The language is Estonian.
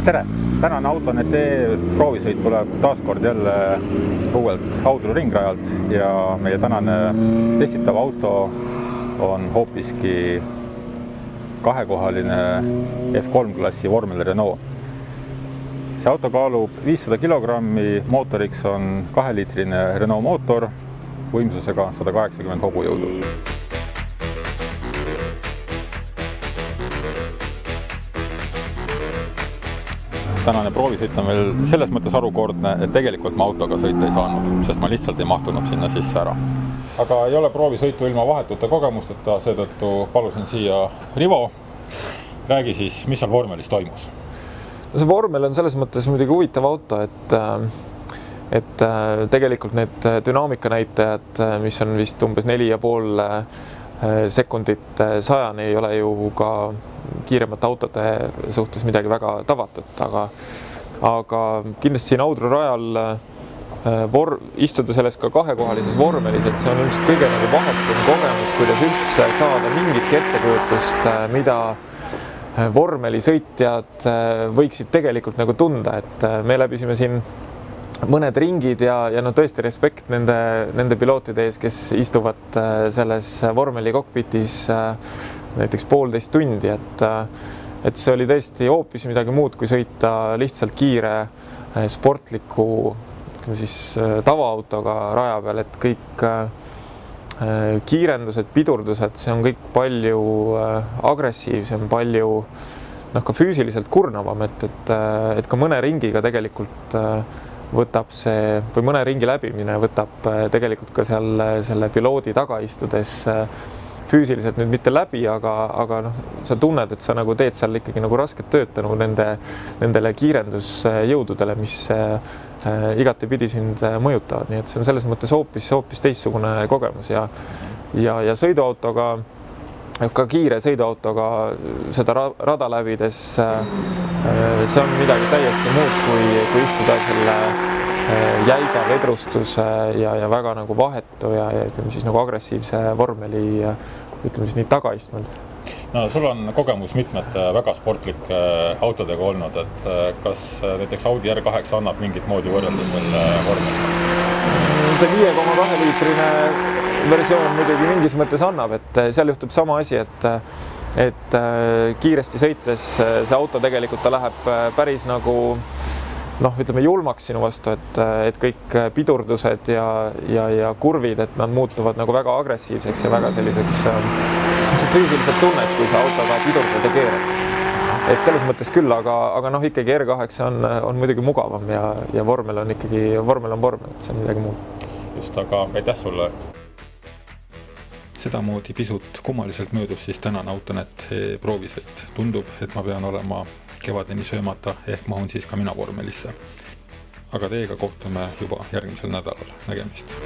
Tere! Tänane Autonet proovisõit tuleb taaskord jälle uuelt Audru ringrajalt ja meie tänane testitav auto on hoopiski kahekohaline F3 klassi vormel Renault. See auto kaalub 500 kilogrammi, mootoriks on 2-liitrine Renault mootor võimsusega 180 hobujõudu. Tänane proovisõit on veel selles mõttes harukordne, et tegelikult ma autoga sõita ei saanud, sest ma lihtsalt ei mahtunud sinna sisse ära. Aga ei ole proovisõitu ilma vahetute kogemusteta, seetõttu palusin siia Rivo. Räägi siis, mis seal vormelis toimus? See vormel on selles mõttes muidugi huvitav auto, et tegelikult need dünaamika näitajad, mis on vist umbes 4,5 sekundit 100, ei ole ju ka kiiremate autode suhtes midagi väga tavatut, aga kindlasti siin Audru rajal istuda selles ka kahekohalises vormelis, et see on ilmselt kõige vahetum kogemus, kuidas üldse saada mingitki ettekujutust, mida vormelisõitjad võiksid tegelikult tunda, et me läbisime siin mõned ringid ja tõesti respekt nende pilootide ees, kes istuvad selles vormeli kokpitis näiteks 1,5 tundi, et see oli tõesti hoopis midagi muud, kui sõita lihtsalt kiire sportliku tavaautoga raja peal, et kõik kiirendused, pidurdused, see on kõik palju agressiivsem, palju ka füüsiliselt kurnavam, et ka mõne ringiga tegelikult võtab see, või mõne ringi läbimine võtab tegelikult ka selle piloodi taga istudes füüsiliselt nüüd mitte läbi, aga sa tunned, et sa teed seal ikkagi rasket tööd nendele kiirendusjõududele, mis igatepidi sind mõjutavad. Nii et see on selles mõttes hoopis teistsugune kogemus ja sõiduautoga, ka kiire sõiduautoga seda rada läbides, see on midagi täiesti muud, kui istuda selle jäiga vedrustuse ja väga vahetu ja ütleme siis agressiivse vormeli, ütleme siis nii tagaistmel. No, sul on kogemus mitmete väga sportlike autodega olnud, et kas näiteks Audi R8 annab mingit moodi võrrelda selle vormel? See 5,2-liitrine versioon muidugi mingis mõttes annab, et seal juhtub sama asi, et kiiresti sõites see auto tegelikult ta läheb päris ütleme julmaks sinu vastu, et kõik pidurdused ja kurvid, et nad muutuvad väga agressiivseks ja väga selliseks füüsiliselt tunnet, kui sa autoga pidurdad ja keerad. Et selles mõttes küll, aga ikkagi R8 on muidugi mugavam ja vormel on vormel, et see on midagi muud. Just, aga aitäh sulle. Sedamoodi pisut kummaliselt möödus siis tänane Autonet proovisõit. Tundub, et ma pean olema kevadeni söömata, ehk mahun siis ka mina vormelisse. Aga teiega kohtume juba järgmisel nädalal. Nägemist!